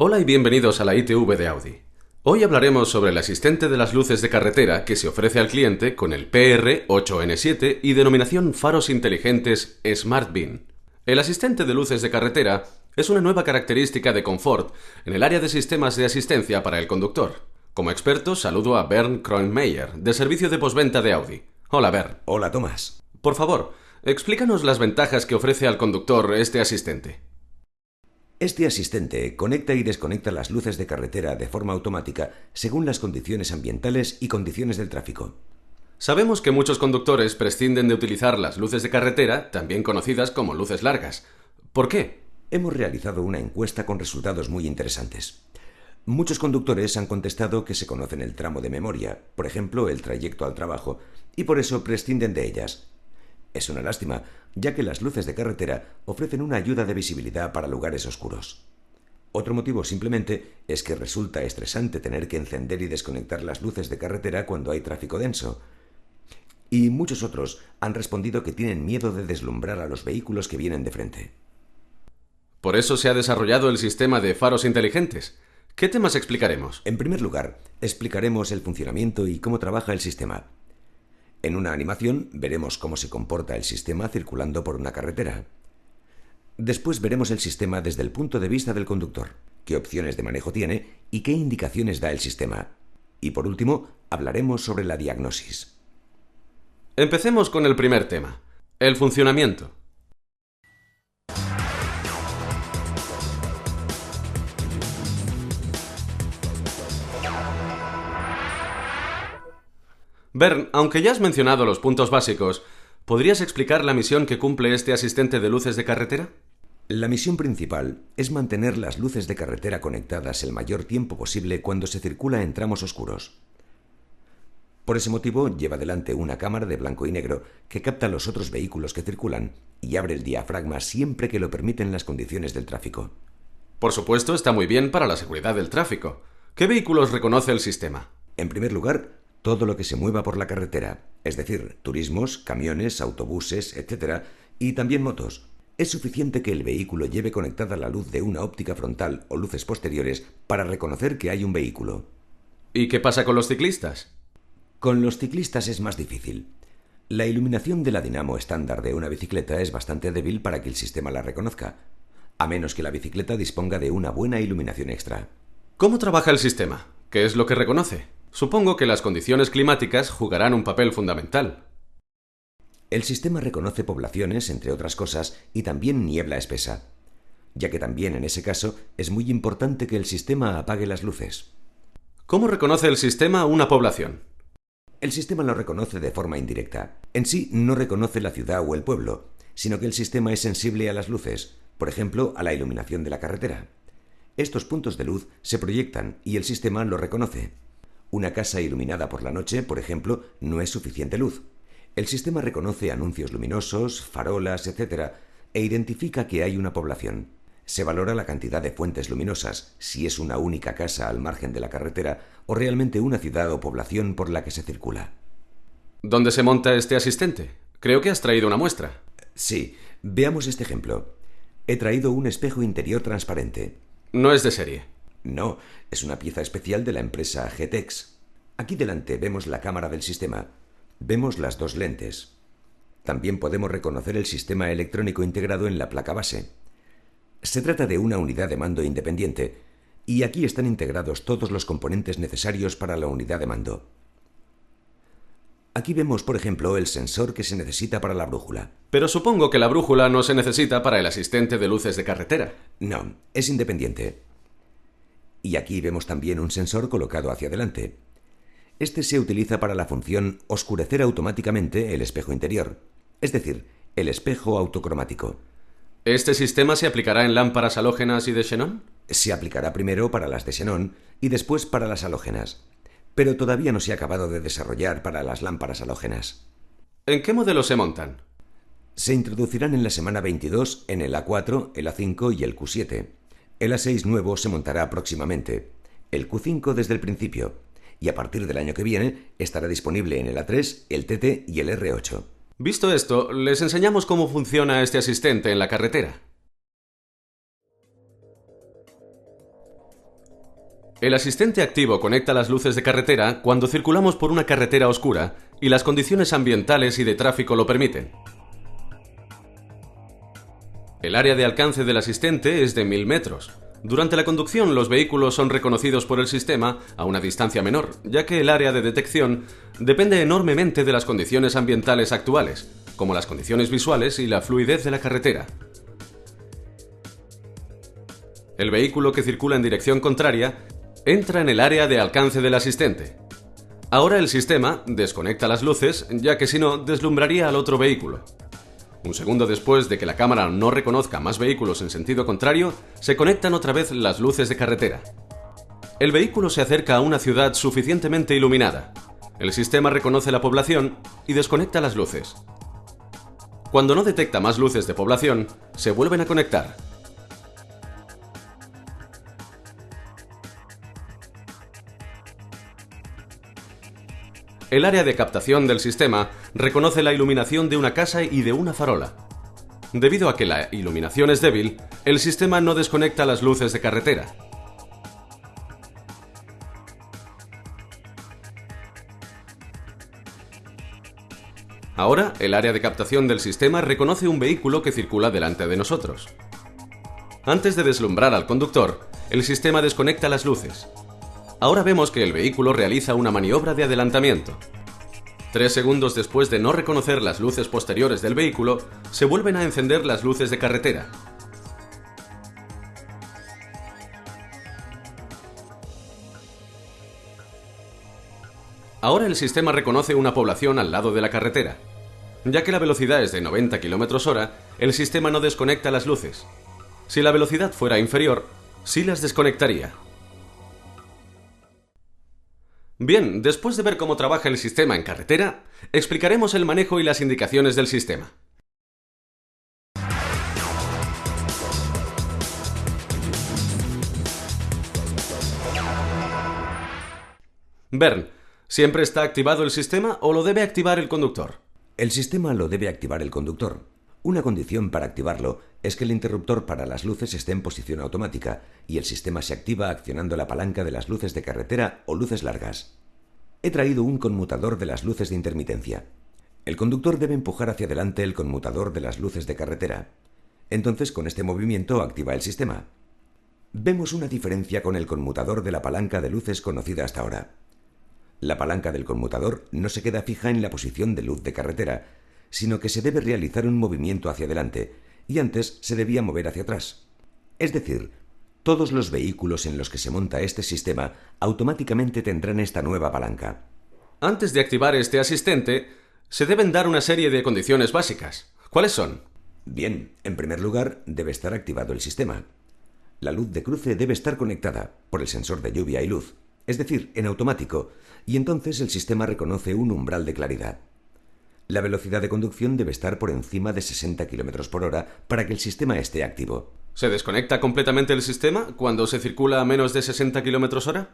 Hola y bienvenidos a la ITV de Audi. Hoy hablaremos sobre el asistente de las luces de carretera que se ofrece al cliente con el PR8N7 y denominación faros inteligentes SmartBeam. El asistente de luces de carretera es una nueva característica de confort en el área de sistemas de asistencia para el conductor. Como experto saludo a Bernd Kronemeyer, de servicio de postventa de Audi. Hola Bernd. Hola Tomás. Por favor, explícanos las ventajas que ofrece al conductor este asistente. Este asistente conecta y desconecta las luces de carretera de forma automática según las condiciones ambientales y condiciones del tráfico. Sabemos que muchos conductores prescinden de utilizar las luces de carretera, también conocidas como luces largas. ¿Por qué? Hemos realizado una encuesta con resultados muy interesantes. Muchos conductores han contestado que se conocen el tramo de memoria, por ejemplo, el trayecto al trabajo, y por eso prescinden de ellas. Es una lástima, ya que las luces de carretera ofrecen una ayuda de visibilidad para lugares oscuros. Otro motivo simplemente es que resulta estresante tener que encender y desconectar las luces de carretera cuando hay tráfico denso. Y muchos otros han respondido que tienen miedo de deslumbrar a los vehículos que vienen de frente. Por eso se ha desarrollado el sistema de faros inteligentes. ¿Qué temas explicaremos? En primer lugar, explicaremos el funcionamiento y cómo trabaja el sistema. En una animación veremos cómo se comporta el sistema circulando por una carretera. Después veremos el sistema desde el punto de vista del conductor, qué opciones de manejo tiene y qué indicaciones da el sistema. Y por último, hablaremos sobre la diagnosis. Empecemos con el primer tema, el funcionamiento. Bernd, aunque ya has mencionado los puntos básicos, ¿podrías explicar la misión que cumple este asistente de luces de carretera? La misión principal es mantener las luces de carretera conectadas el mayor tiempo posible cuando se circula en tramos oscuros. Por ese motivo, lleva delante una cámara de blanco y negro que capta los otros vehículos que circulan y abre el diafragma siempre que lo permiten las condiciones del tráfico. Por supuesto, está muy bien para la seguridad del tráfico. ¿Qué vehículos reconoce el sistema? En primer lugar, todo lo que se mueva por la carretera, es decir, turismos, camiones, autobuses, etc., y también motos. Es suficiente que el vehículo lleve conectada la luz de una óptica frontal o luces posteriores para reconocer que hay un vehículo. ¿Y qué pasa con los ciclistas? Con los ciclistas es más difícil. La iluminación de la dinamo estándar de una bicicleta es bastante débil para que el sistema la reconozca, a menos que la bicicleta disponga de una buena iluminación extra. ¿Cómo trabaja el sistema? ¿Qué es lo que reconoce? Supongo que las condiciones climáticas jugarán un papel fundamental. El sistema reconoce poblaciones, entre otras cosas, y también niebla espesa, ya que también en ese caso es muy importante que el sistema apague las luces. ¿Cómo reconoce el sistema una población? El sistema lo reconoce de forma indirecta. En sí no reconoce la ciudad o el pueblo, sino que el sistema es sensible a las luces, por ejemplo, a la iluminación de la carretera. Estos puntos de luz se proyectan y el sistema lo reconoce. Una casa iluminada por la noche, por ejemplo, no es suficiente luz. El sistema reconoce anuncios luminosos, farolas, etc., e identifica que hay una población. Se valora la cantidad de fuentes luminosas, si es una única casa al margen de la carretera o realmente una ciudad o población por la que se circula. ¿Dónde se monta este asistente? Creo que has traído una muestra. Sí, veamos este ejemplo. He traído un espejo interior transparente. No es de serie. No, es una pieza especial de la empresa Getex. Aquí delante vemos la cámara del sistema. Vemos las dos lentes. También podemos reconocer el sistema electrónico integrado en la placa base. Se trata de una unidad de mando independiente, y aquí están integrados todos los componentes necesarios para la unidad de mando. Aquí vemos, por ejemplo, el sensor que se necesita para la brújula. Pero supongo que la brújula no se necesita para el asistente de luces de carretera. No, es independiente. Y aquí vemos también un sensor colocado hacia adelante. Este se utiliza para la función oscurecer automáticamente el espejo interior, es decir, el espejo autocromático. ¿Este sistema se aplicará en lámparas halógenas y de xenón? Se aplicará primero para las de xenón y después para las halógenas, pero todavía no se ha acabado de desarrollar para las lámparas halógenas. ¿En qué modelo se montan? Se introducirán en la semana 22 en el A4, el A5 y el Q7. El A6 nuevo se montará próximamente, el Q5 desde el principio, y a partir del año que viene estará disponible en el A3, el TT y el R8. Visto esto, les enseñamos cómo funciona este asistente en la carretera. El asistente activo conecta las luces de carretera cuando circulamos por una carretera oscura y las condiciones ambientales y de tráfico lo permiten. El área de alcance del asistente es de 1000 metros. Durante la conducción, los vehículos son reconocidos por el sistema a una distancia menor, ya que el área de detección depende enormemente de las condiciones ambientales actuales, como las condiciones visuales y la fluidez de la carretera. El vehículo que circula en dirección contraria entra en el área de alcance del asistente. Ahora el sistema desconecta las luces, ya que si no, deslumbraría al otro vehículo. Un segundo después de que la cámara no reconozca más vehículos en sentido contrario, se conectan otra vez las luces de carretera. El vehículo se acerca a una ciudad suficientemente iluminada. El sistema reconoce la población y desconecta las luces. Cuando no detecta más luces de población, se vuelven a conectar. El área de captación del sistema reconoce la iluminación de una casa y de una farola. Debido a que la iluminación es débil, el sistema no desconecta las luces de carretera. Ahora, el área de captación del sistema reconoce un vehículo que circula delante de nosotros. Antes de deslumbrar al conductor, el sistema desconecta las luces. Ahora vemos que el vehículo realiza una maniobra de adelantamiento. 3 segundos después de no reconocer las luces posteriores del vehículo, se vuelven a encender las luces de carretera. Ahora el sistema reconoce una población al lado de la carretera. Ya que la velocidad es de 90 km/h, el sistema no desconecta las luces. Si la velocidad fuera inferior, sí las desconectaría. Bien, después de ver cómo trabaja el sistema en carretera, explicaremos el manejo y las indicaciones del sistema. Bernd, ¿siempre está activado el sistema o lo debe activar el conductor? El sistema lo debe activar el conductor. Una condición para activarlo es que el interruptor para las luces esté en posición automática y el sistema se activa accionando la palanca de las luces de carretera o luces largas. He traído un conmutador de las luces de intermitencia. El conductor debe empujar hacia adelante el conmutador de las luces de carretera. Entonces, con este movimiento activa el sistema. Vemos una diferencia con el conmutador de la palanca de luces conocida hasta ahora. La palanca del conmutador no se queda fija en la posición de luz de carretera, sino que se debe realizar un movimiento hacia adelante, y antes se debía mover hacia atrás. Es decir, todos los vehículos en los que se monta este sistema automáticamente tendrán esta nueva palanca. Antes de activar este asistente, se deben dar una serie de condiciones básicas. ¿Cuáles son? Bien, en primer lugar, debe estar activado el sistema. La luz de cruce debe estar conectada por el sensor de lluvia y luz, es decir, en automático, y entonces el sistema reconoce un umbral de claridad. La velocidad de conducción debe estar por encima de 60 km/h para que el sistema esté activo. ¿Se desconecta completamente el sistema cuando se circula a menos de 60 km/h?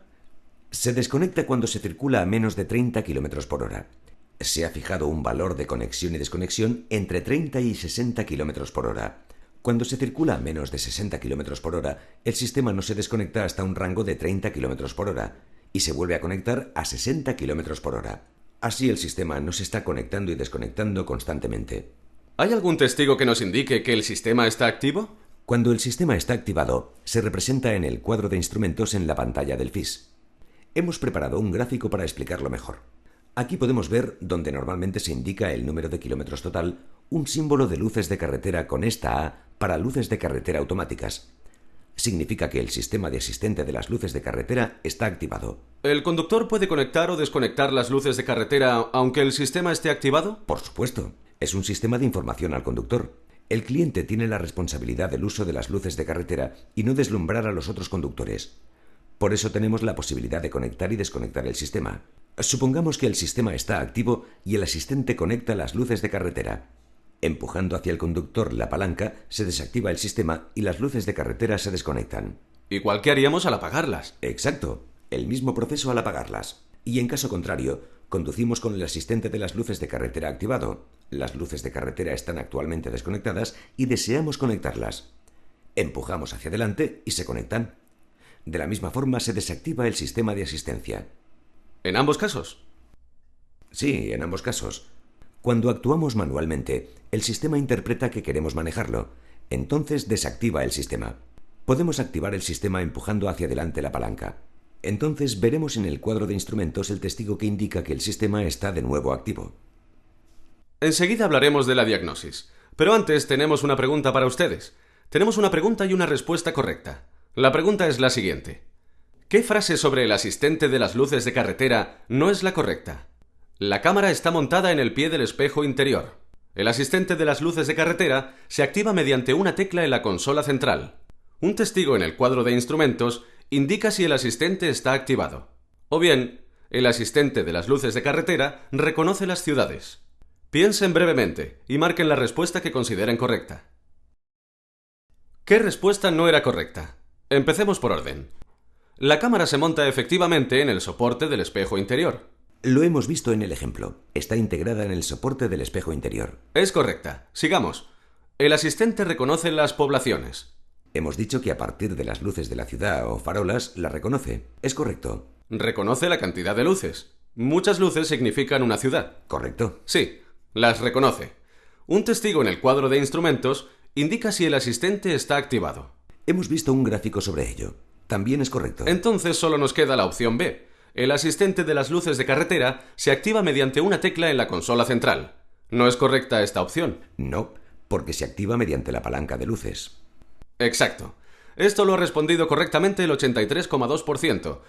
Se desconecta cuando se circula a menos de 30 km/h. Se ha fijado un valor de conexión y desconexión entre 30 y 60 km/h. Cuando se circula a menos de 60 km/h, el sistema no se desconecta hasta un rango de 30 km/h y se vuelve a conectar a 60 km/h. Así el sistema no se está conectando y desconectando constantemente. ¿Hay algún testigo que nos indique que el sistema está activo? Cuando el sistema está activado, se representa en el cuadro de instrumentos en la pantalla del FIS. Hemos preparado un gráfico para explicarlo mejor. Aquí podemos ver, donde normalmente se indica el número de kilómetros total, un símbolo de luces de carretera con esta A para luces de carretera automáticas. Significa que el sistema de asistente de las luces de carretera está activado. ¿El conductor puede conectar o desconectar las luces de carretera aunque el sistema esté activado? Por supuesto. Es un sistema de información al conductor. El cliente tiene la responsabilidad del uso de las luces de carretera y no deslumbrar a los otros conductores. Por eso tenemos la posibilidad de conectar y desconectar el sistema. Supongamos que el sistema está activo y el asistente conecta las luces de carretera. Empujando hacia el conductor la palanca, se desactiva el sistema y las luces de carretera se desconectan. Igual que haríamos al apagarlas. Exacto, el mismo proceso al apagarlas. Y en caso contrario, conducimos con el asistente de las luces de carretera activado. Las luces de carretera están actualmente desconectadas y deseamos conectarlas. Empujamos hacia adelante y se conectan. De la misma forma se desactiva el sistema de asistencia. ¿En ambos casos? Sí, en ambos casos. Cuando actuamos manualmente, el sistema interpreta que queremos manejarlo. Entonces desactiva el sistema. Podemos activar el sistema empujando hacia adelante la palanca. Entonces veremos en el cuadro de instrumentos el testigo que indica que el sistema está de nuevo activo. Enseguida hablaremos de la diagnosis. Pero antes tenemos una pregunta para ustedes. Tenemos una pregunta y una respuesta correcta. La pregunta es la siguiente. ¿Qué frase sobre el asistente de las luces de carretera no es la correcta? La cámara está montada en el pie del espejo interior. El asistente de las luces de carretera se activa mediante una tecla en la consola central. Un testigo en el cuadro de instrumentos indica si el asistente está activado. O bien, el asistente de las luces de carretera reconoce las ciudades. Piensen brevemente y marquen la respuesta que consideren correcta. ¿Qué respuesta no era correcta? Empecemos por orden. La cámara se monta efectivamente en el soporte del espejo interior. Lo hemos visto en el ejemplo. Está integrada en el soporte del espejo interior. Es correcta. Sigamos. El asistente reconoce las poblaciones. Hemos dicho que a partir de las luces de la ciudad o farolas la reconoce. Es correcto. Reconoce la cantidad de luces. Muchas luces significan una ciudad. Correcto. Sí, las reconoce. Un testigo en el cuadro de instrumentos indica si el asistente está activado. Hemos visto un gráfico sobre ello. También es correcto. Entonces solo nos queda la opción B. El asistente de las luces de carretera se activa mediante una tecla en la consola central. ¿No es correcta esta opción? No, porque se activa mediante la palanca de luces. Exacto. Esto lo ha respondido correctamente el 83,2%.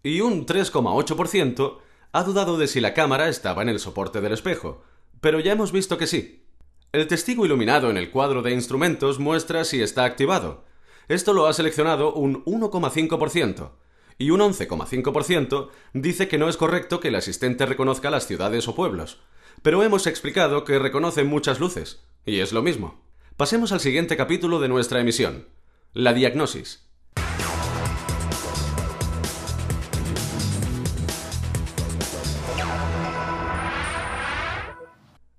Y un 3,8% ha dudado de si la cámara estaba en el soporte del espejo. Pero ya hemos visto que sí. El testigo iluminado en el cuadro de instrumentos muestra si está activado. Esto lo ha seleccionado un 1,5%. Y un 11,5% dice que no es correcto que el asistente reconozca las ciudades o pueblos. Pero hemos explicado que reconoce muchas luces. Y es lo mismo. Pasemos al siguiente capítulo de nuestra emisión. La diagnosis.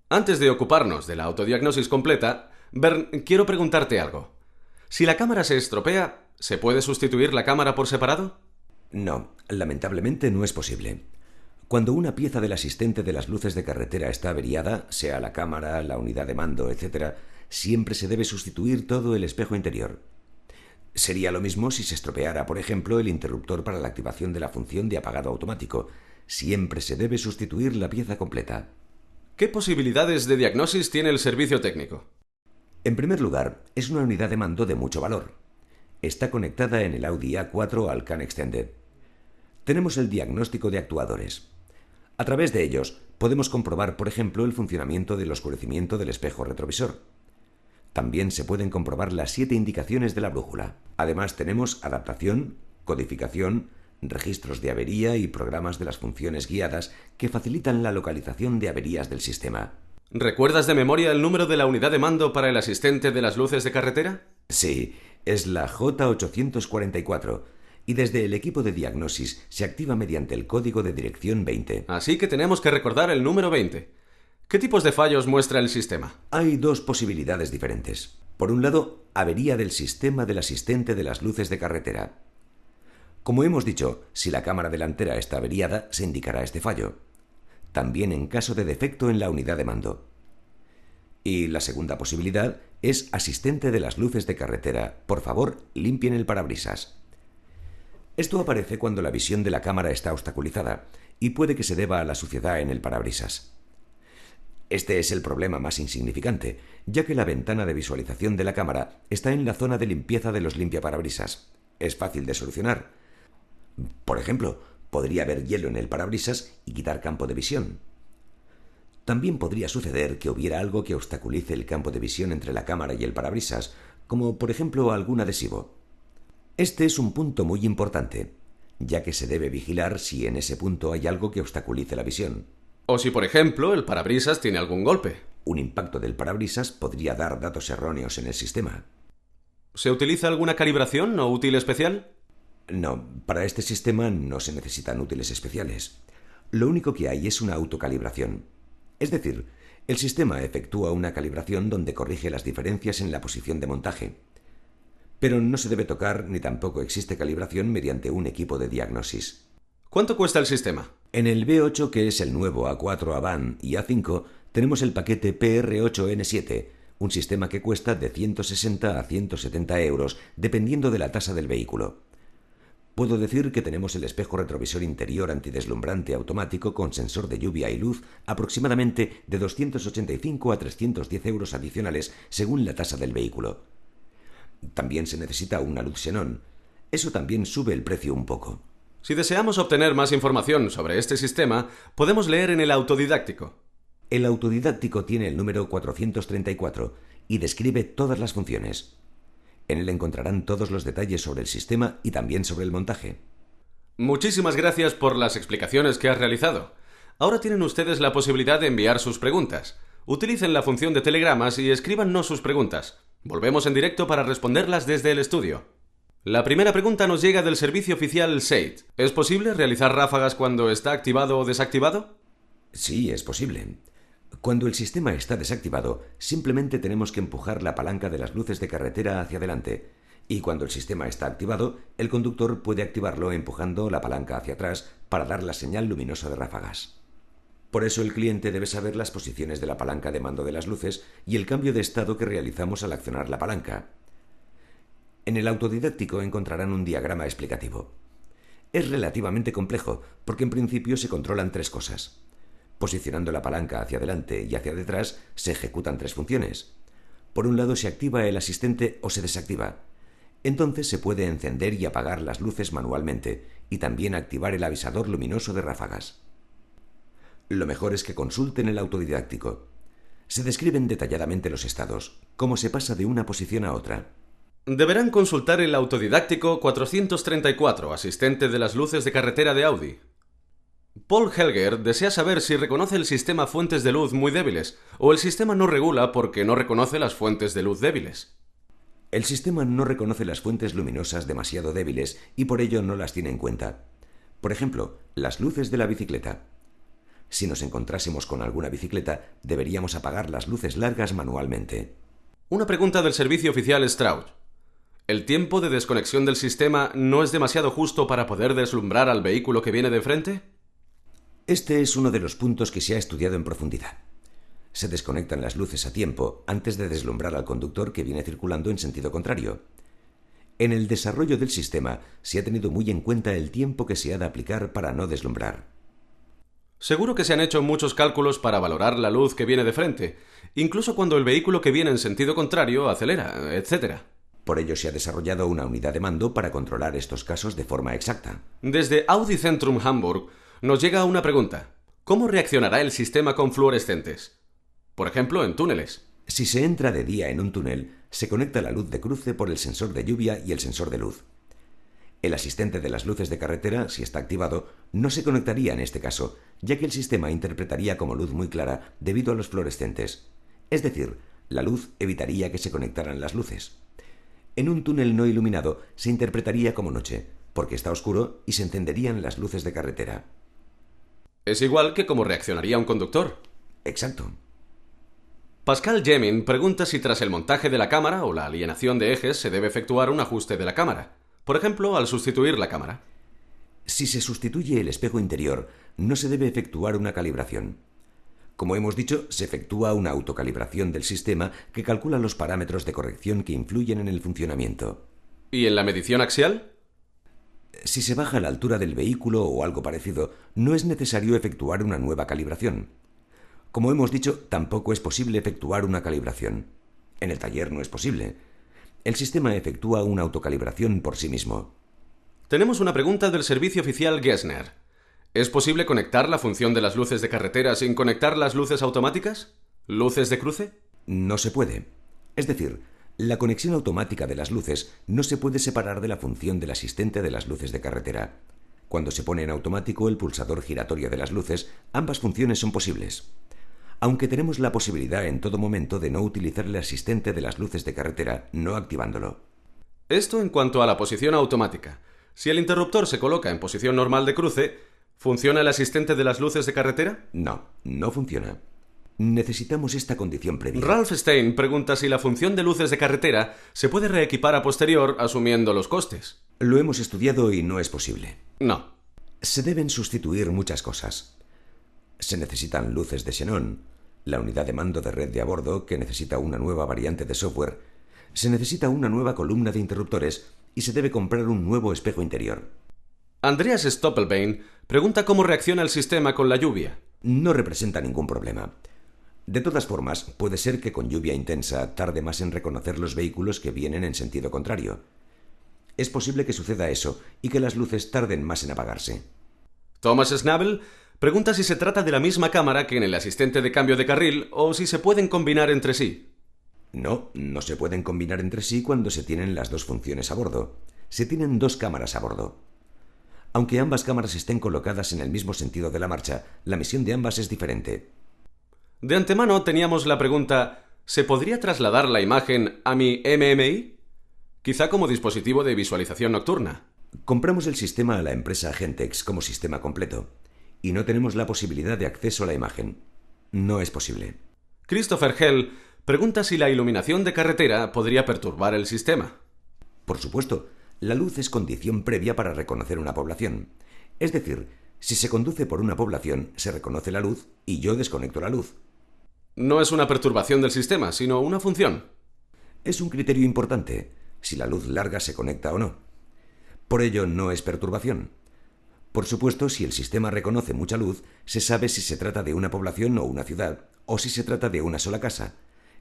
Antes de ocuparnos de la autodiagnosis completa, Bernd, quiero preguntarte algo. Si la cámara se estropea, ¿se puede sustituir la cámara por separado? No, lamentablemente no es posible. Cuando una pieza del asistente de las luces de carretera está averiada, sea la cámara, la unidad de mando, etc., siempre se debe sustituir todo el espejo interior. Sería lo mismo si se estropeara, por ejemplo, el interruptor para la activación de la función de apagado automático. Siempre se debe sustituir la pieza completa. ¿Qué posibilidades de diagnosis tiene el servicio técnico? En primer lugar, es una unidad de mando de mucho valor. Está conectada en el Audi A4 al CAN Extended. Tenemos el diagnóstico de actuadores. A través de ellos podemos comprobar, por ejemplo, el funcionamiento del oscurecimiento del espejo retrovisor. También se pueden comprobar las 7 indicaciones de la brújula. Además tenemos adaptación, codificación, registros de avería y programas de las funciones guiadas que facilitan la localización de averías del sistema. ¿Recuerdas de memoria el número de la unidad de mando para el asistente de las luces de carretera? Sí, es la J844 y desde el equipo de diagnosis se activa mediante el código de dirección 20. Así que tenemos que recordar el número 20. ¿Qué tipos de fallos muestra el sistema? Hay 2 posibilidades diferentes. Por un lado, avería del sistema del asistente de las luces de carretera. Como hemos dicho, si la cámara delantera está averiada, se indicará este fallo. También en caso de defecto en la unidad de mando. Y la segunda posibilidad es asistente de las luces de carretera. Por favor, limpien el parabrisas. Esto aparece cuando la visión de la cámara está obstaculizada y puede que se deba a la suciedad en el parabrisas. Este es el problema más insignificante, ya que la ventana de visualización de la cámara está en la zona de limpieza de los limpiaparabrisas. Es fácil de solucionar. Por ejemplo, podría haber hielo en el parabrisas y quitar campo de visión. También podría suceder que hubiera algo que obstaculice el campo de visión entre la cámara y el parabrisas, como por ejemplo algún adhesivo. Este es un punto muy importante, ya que se debe vigilar si en ese punto hay algo que obstaculice la visión. O si, por ejemplo, el parabrisas tiene algún golpe. Un impacto del parabrisas podría dar datos erróneos en el sistema. ¿Se utiliza alguna calibración o útil especial? No, para este sistema no se necesitan útiles especiales. Lo único que hay es una autocalibración. Es decir, el sistema efectúa una calibración donde corrige las diferencias en la posición de montaje. Pero no se debe tocar ni tampoco existe calibración mediante un equipo de diagnosis. ¿Cuánto cuesta el sistema? En el B8, que es el nuevo A4 Avant y A5, tenemos el paquete PR8N7, un sistema que cuesta de 160 a 170 euros, dependiendo de la tasa del vehículo. Puedo decir que tenemos el espejo retrovisor interior antideslumbrante automático con sensor de lluvia y luz aproximadamente de 285 a 310 euros adicionales según la tasa del vehículo. También se necesita una luz xenón. Eso también sube el precio un poco. Si deseamos obtener más información sobre este sistema, podemos leer en el autodidáctico. El autodidáctico tiene el número 434 y describe todas las funciones. En él encontrarán todos los detalles sobre el sistema y también sobre el montaje. Muchísimas gracias por las explicaciones que has realizado. Ahora tienen ustedes la posibilidad de enviar sus preguntas. Utilicen la función de telegramas y escríbanos sus preguntas. Volvemos en directo para responderlas desde el estudio. La primera pregunta nos llega del servicio oficial SAID. ¿Es posible realizar ráfagas cuando está activado o desactivado? Sí, es posible. Cuando el sistema está desactivado, simplemente tenemos que empujar la palanca de las luces de carretera hacia adelante. Y cuando el sistema está activado, el conductor puede activarlo empujando la palanca hacia atrás para dar la señal luminosa de ráfagas. Por eso el cliente debe saber las posiciones de la palanca de mando de las luces y el cambio de estado que realizamos al accionar la palanca. En el autodidáctico encontrarán un diagrama explicativo. Es relativamente complejo porque en principio se controlan tres cosas. Posicionando la palanca hacia adelante y hacia detrás se ejecutan tres funciones. Por un lado se activa el asistente o se desactiva. Entonces se puede encender y apagar las luces manualmente y también activar el avisador luminoso de ráfagas. Lo mejor es que consulten el autodidáctico. Se describen detalladamente los estados, cómo se pasa de una posición a otra. Deberán consultar el autodidáctico 434, asistente de las luces de carretera de Audi. Paul Helger desea saber si reconoce el sistema fuentes de luz muy débiles o el sistema no regula porque no reconoce las fuentes de luz débiles. El sistema no reconoce las fuentes luminosas demasiado débiles y por ello no las tiene en cuenta. Por ejemplo, las luces de la bicicleta. Si nos encontrásemos con alguna bicicleta, deberíamos apagar las luces largas manualmente. Una pregunta del servicio oficial Stroud. ¿El tiempo de desconexión del sistema no es demasiado justo para poder deslumbrar al vehículo que viene de frente? Este es uno de los puntos que se ha estudiado en profundidad. Se desconectan las luces a tiempo antes de deslumbrar al conductor que viene circulando en sentido contrario. En el desarrollo del sistema se ha tenido muy en cuenta el tiempo que se ha de aplicar para no deslumbrar. Seguro que se han hecho muchos cálculos para valorar la luz que viene de frente, incluso cuando el vehículo que viene en sentido contrario acelera, etc. Por ello se ha desarrollado una unidad de mando para controlar estos casos de forma exacta. Desde Audi Centrum Hamburg nos llega una pregunta. ¿Cómo reaccionará el sistema con fluorescentes? Por ejemplo, en túneles. Si se entra de día en un túnel, se conecta la luz de cruce por el sensor de lluvia y el sensor de luz. El asistente de las luces de carretera, si está activado, no se conectaría en este caso, ya que el sistema interpretaría como luz muy clara debido a los fluorescentes. Es decir, la luz evitaría que se conectaran las luces. En un túnel no iluminado se interpretaría como noche, porque está oscuro y se encenderían las luces de carretera. Es igual que cómo reaccionaría un conductor. Exacto. Pascal Gemin pregunta si tras el montaje de la cámara o la alienación de ejes se debe efectuar un ajuste de la cámara. Por ejemplo, al sustituir la cámara. Si se sustituye el espejo interior, no se debe efectuar una calibración. Como hemos dicho, se efectúa una autocalibración del sistema que calcula los parámetros de corrección que influyen en el funcionamiento. ¿Y en la medición axial? Si se baja la altura del vehículo o algo parecido, no es necesario efectuar una nueva calibración. Como hemos dicho, tampoco es posible efectuar una calibración. En el taller no es posible. El sistema efectúa una autocalibración por sí mismo. Tenemos una pregunta del servicio oficial Gessner. ¿Es posible conectar la función de las luces de carretera sin conectar las luces automáticas? ¿Luces de cruce? No se puede. Es decir, la conexión automática de las luces no se puede separar de la función del asistente de las luces de carretera. Cuando se pone en automático el pulsador giratorio de las luces, ambas funciones son posibles. Aunque tenemos la posibilidad en todo momento de no utilizar el asistente de las luces de carretera, no activándolo. Esto en cuanto a la posición automática. Si el interruptor se coloca en posición normal de cruce, ¿funciona el asistente de las luces de carretera? No, no funciona. Necesitamos esta condición previa. Ralph Stein pregunta si la función de luces de carretera se puede reequipar a posterior asumiendo los costes. Lo hemos estudiado y no es posible. No. Se deben sustituir muchas cosas. Se necesitan luces de xenón, la unidad de mando de red de a bordo, que necesita una nueva variante de software, se necesita una nueva columna de interruptores y se debe comprar un nuevo espejo interior. Andreas Stoppelbein pregunta cómo reacciona el sistema con la lluvia. No representa ningún problema. De todas formas, puede ser que con lluvia intensa tarde más en reconocer los vehículos que vienen en sentido contrario. Es posible que suceda eso y que las luces tarden más en apagarse. Thomas Schnabel pregunta si se trata de la misma cámara que en el asistente de cambio de carril o si se pueden combinar entre sí. No, no se pueden combinar entre sí cuando se tienen las dos funciones a bordo. Se tienen dos cámaras a bordo. Aunque ambas cámaras estén colocadas en el mismo sentido de la marcha, la misión de ambas es diferente. De antemano teníamos la pregunta: ¿se podría trasladar la imagen a mi MMI? Quizá como dispositivo de visualización nocturna. Compramos el sistema a la empresa Gentex como sistema completo y no tenemos la posibilidad de acceso a la imagen. No es posible. Christopher Hell pregunta si la iluminación de carretera podría perturbar el sistema. Por supuesto, la luz es condición previa para reconocer una población. Es decir, si se conduce por una población, se reconoce la luz y yo desconecto la luz. No es una perturbación del sistema, sino una función. Es un criterio importante, si la luz larga se conecta o no. Por ello, no es perturbación. Por supuesto, si el sistema reconoce mucha luz, se sabe si se trata de una población o una ciudad, o si se trata de una sola casa.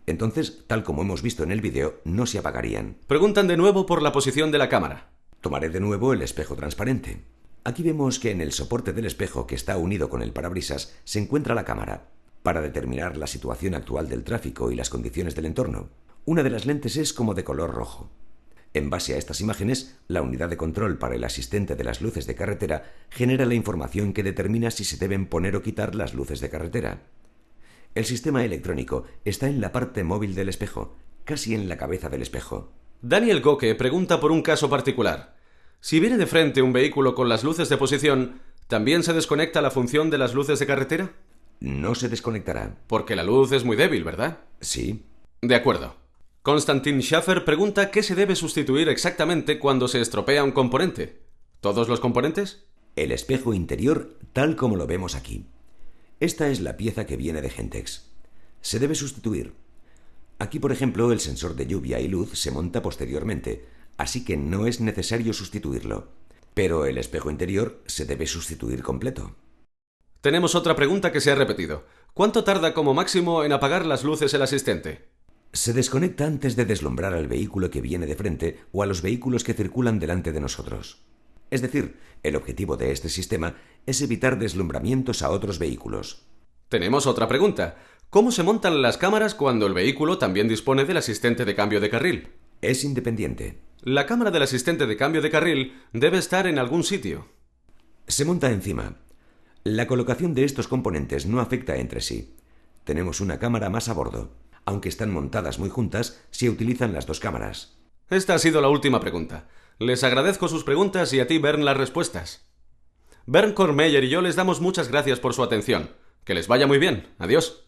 Entonces, tal como hemos visto en el vídeo, no se apagarían. Preguntan de nuevo por la posición de la cámara. Tomaré de nuevo el espejo transparente. Aquí vemos que en el soporte del espejo, que está unido con el parabrisas, se encuentra la cámara, para determinar la situación actual del tráfico y las condiciones del entorno. Una de las lentes es como de color rojo. En base a estas imágenes, la unidad de control para el asistente de las luces de carretera genera la información que determina si se deben poner o quitar las luces de carretera. El sistema electrónico está en la parte móvil del espejo, casi en la cabeza del espejo. Daniel Goke pregunta por un caso particular. Si viene de frente un vehículo con las luces de posición, ¿también se desconecta la función de las luces de carretera? No se desconectará. Porque la luz es muy débil, ¿verdad? Sí. De acuerdo. Konstantin Schaffer pregunta qué se debe sustituir exactamente cuando se estropea un componente. ¿Todos los componentes? El espejo interior tal como lo vemos aquí. Esta es la pieza que viene de Gentex. Se debe sustituir. Aquí, por ejemplo, el sensor de lluvia y luz se monta posteriormente, así que no es necesario sustituirlo. Pero el espejo interior se debe sustituir completo. Tenemos otra pregunta que se ha repetido. ¿Cuánto tarda como máximo en apagar las luces el asistente? Se desconecta antes de deslumbrar al vehículo que viene de frente o a los vehículos que circulan delante de nosotros. Es decir, el objetivo de este sistema es evitar deslumbramientos a otros vehículos. Tenemos otra pregunta. ¿Cómo se montan las cámaras cuando el vehículo también dispone del asistente de cambio de carril? Es independiente. La cámara del asistente de cambio de carril debe estar en algún sitio. Se monta encima. La colocación de estos componentes no afecta entre sí. Tenemos una cámara más a bordo. Aunque están montadas muy juntas, se utilizan las dos cámaras. Esta ha sido la última pregunta. Les agradezco sus preguntas y a ti, Bernd, las respuestas. Bernd Kornmeyer y yo les damos muchas gracias por su atención. Que les vaya muy bien. Adiós.